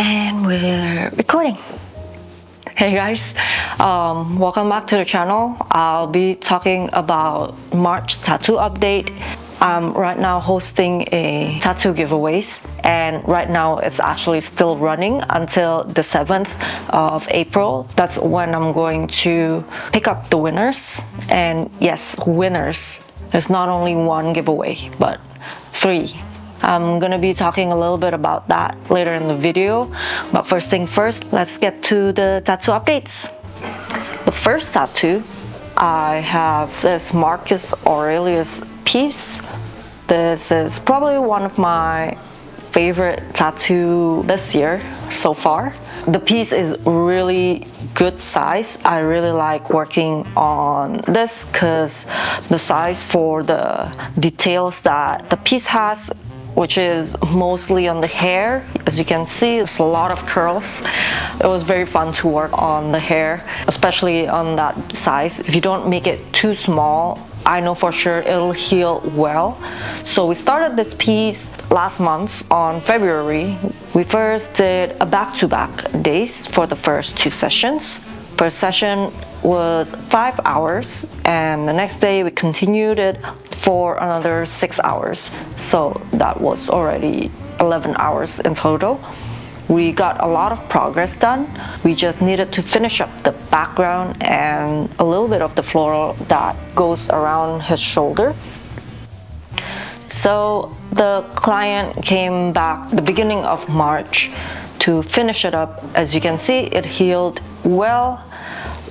And we're recording. Hey guys, welcome back to the channel. I'll be talking about March tattoo update. I'm right now hosting a tattoo giveaways, and right now it's actually still running until the 7th of April. That's when I'm going to pick up the winners. And yes, winners. There's not only one giveaway, but 3. I'm gonna be talking a little bit about that later in the video, but first thing first, let's get to the tattoo updates. The first tattoo, I have this Marcus Aurelius piece. This is probably one of my favorite tattoo this year so far. The piece is really good size. I really like working on this because the size for the details that the piece has, which is mostly on the hair. As you can see, there's a lot of curls. It was very fun to work on the hair, especially on that size. If you don't make it too small, I know for sure it'll heal well. So we started this piece last month on February. We first did a back-to-back days for the first 2 sessions. First session was 5 hours, and the next day we continued it for another 6 hours. So that was already 11 hours in total. We got a lot of progress done. We just needed to finish up the background and a little bit of the floral that goes around his shoulder. So the client came back the beginning of March to finish it up. As you can see, it healed well.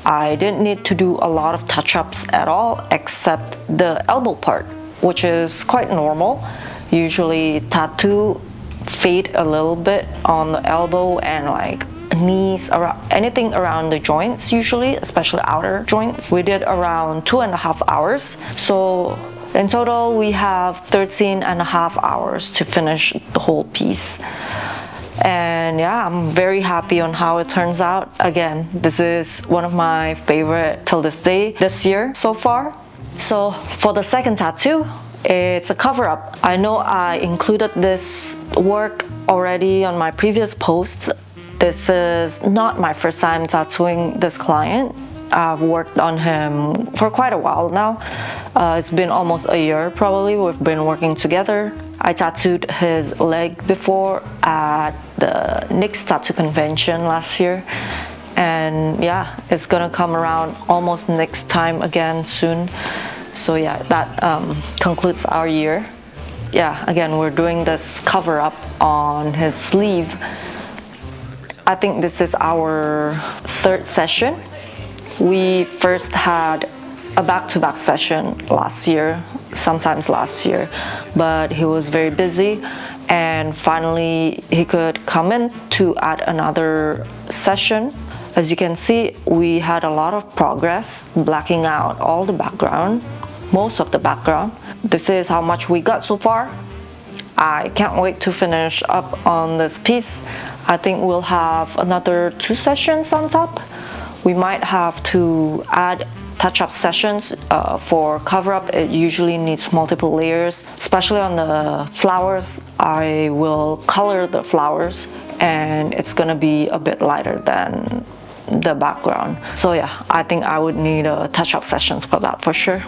I didn't need to do a lot of touch-ups at all except the elbow part, which is quite normal. Usually tattoo fade a little bit on the elbow and like knees, around anything around the joints, usually, especially outer joints. We did around 2.5 hours. So in total we have 13.5 hours to finish the whole piece. And yeah, I'm very happy on how it turns out. Again, this is one of my favorite till this day this year so far. So for the second tattoo, it's a cover-up. I know I included this work already on my previous post. This is not my first time tattooing this client. I've worked on him for quite a while now. It's been almost a year probably we've been working together. I tattooed his leg before at the NYX tattoo convention last year. And yeah, it's gonna come around almost next time again soon. So yeah, that concludes our year. Yeah, again, we're doing this cover up on his sleeve. I think this is our 3rd session. We first had a back-to-back session sometimes last year, but he was very busy, and finally he could come in to add another session. As you can see, we had a lot of progress blacking out all the background, most of the background. This is how much we got so far. I can't wait to finish up on this piece. I think we'll have another 2 sessions on top. We might have to add touch-up sessions for cover-up. It usually needs multiple layers, especially on the flowers. I will color the flowers, and it's gonna be a bit lighter than the background. So yeah, I think I would need touch-up sessions for that for sure.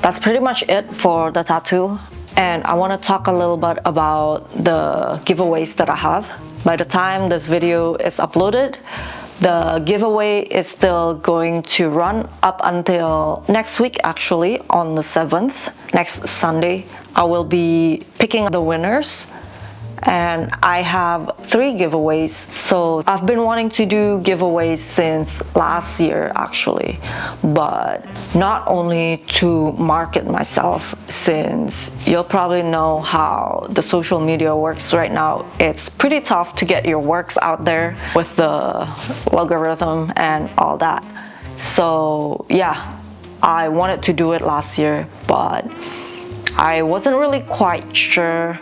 That's pretty much it for the tattoo. And I want to talk a little bit about the giveaways that I have. By the time this video is uploaded, the giveaway is still going to run up until next week, actually, on the 7th. Next Sunday, I will be picking the winners. And I have 3 giveaways. So I've been wanting to do giveaways since last year actually, but not only to market myself, since you'll probably know how the social media works right now. It's pretty tough to get your works out there with the logarithm and all that. So yeah, I wanted to do it last year, but I wasn't really quite sure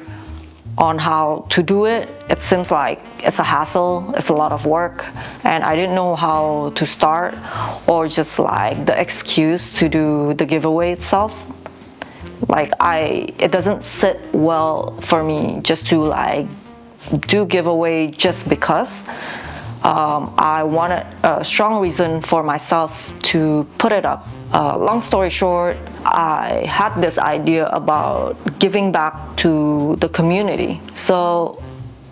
on how to do it. It seems like it's a hassle, it's a lot of work, and I didn't know how to start, or just like the excuse to do the giveaway itself. Like it doesn't sit well for me just to like do giveaway just because. I wanted a strong reason for myself to put it up. Long story short, I had this idea about giving back to the community. So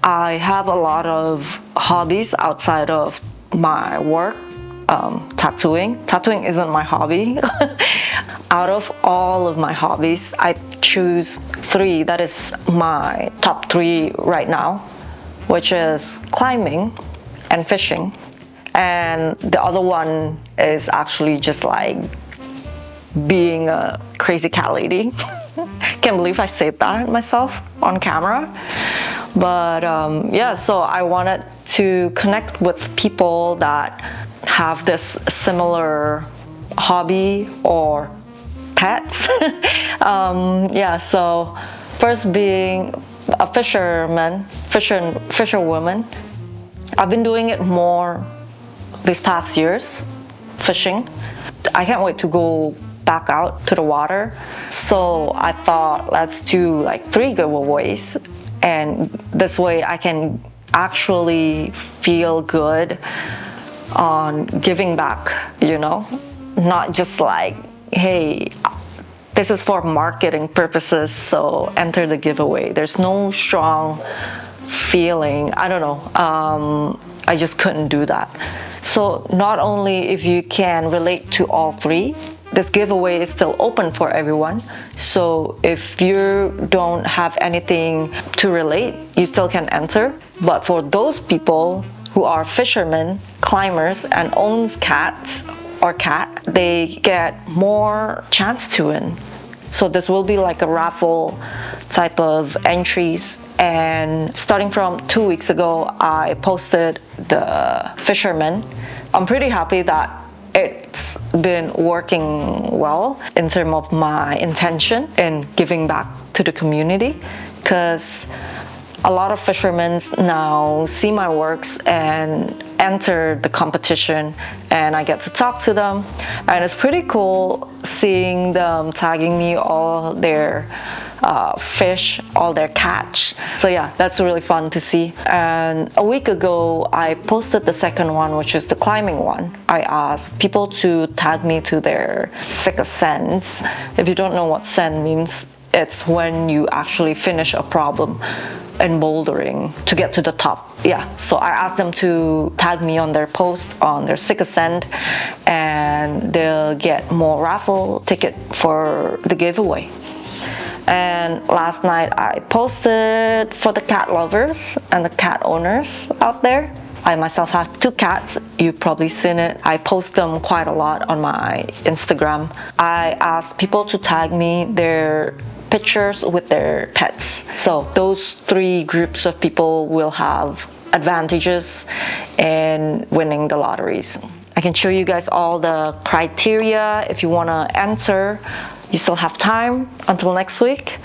I have a lot of hobbies outside of my work. Tattooing. Tattooing isn't my hobby. Out of all of my hobbies, I choose 3. That is my top 3 right now, which is climbing and fishing. And the other one is actually just like being a crazy cat lady. Can't believe I said that myself on camera. But yeah, so I wanted to connect with people that have this similar hobby or pets. Yeah, so first being a fisherwoman. I've been doing it more these past years, fishing. I can't wait to go back out to the water. So I thought, let's do like 3 giveaways, and this way I can actually feel good on giving back, you know, not just like, hey, this is for marketing purposes, so enter the giveaway. There's no strong feeling, I don't know, I just couldn't do that. So not only if you can relate to all 3, this giveaway is still open for everyone. So if you don't have anything to relate, you still can enter. But for those people who are fishermen, climbers, and owns cats or cat, they get more chance to win. So this will be like a raffle type of entries. And starting from 2 weeks ago, I posted the fisherman. I'm pretty happy that it's been working well in terms of my intention in giving back to the community, because a lot of fishermen now see my works and enter the competition, and I get to talk to them, and it's pretty cool seeing them tagging me all their fish, all their catch. So yeah, that's really fun to see. And a week ago I posted the second one, which is the climbing one. I asked people to tag me to their sick ascents. If you don't know what send means, it's when you actually finish a problem in bouldering to get to the top. Yeah, so I asked them to tag me on their post on their sick ascent, and they'll get more raffle ticket for the giveaway. And last night I posted for the cat lovers and the cat owners out there. I myself have 2 cats. You've probably seen it. I post them quite a lot on my Instagram. I asked people to tag me their pictures with their pets. So those 3 groups of people will have advantages in winning the lotteries. I can show you guys all the criteria if you want to enter. You still have time until next week,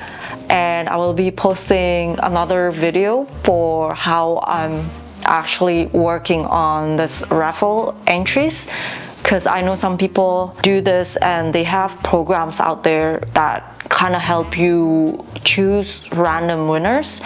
and I will be posting another video for how I'm actually working on this raffle entries, because I know some people do this and they have programs out there that kind of help you choose random winners.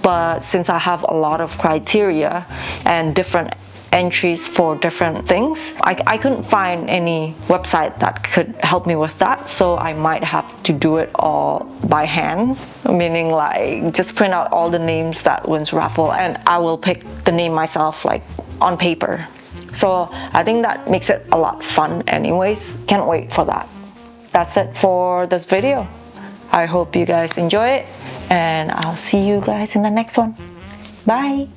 But since I have a lot of criteria and different entries for different things, I couldn't find any website that could help me with that, so I might have to do it all by hand, meaning like just print out all the names that wins raffle, and I will pick the name myself like on paper. So I think that makes it a lot fun anyways. Can't wait for that. That's it for this video. I hope you guys enjoy it, and I'll see you guys in the next one. Bye.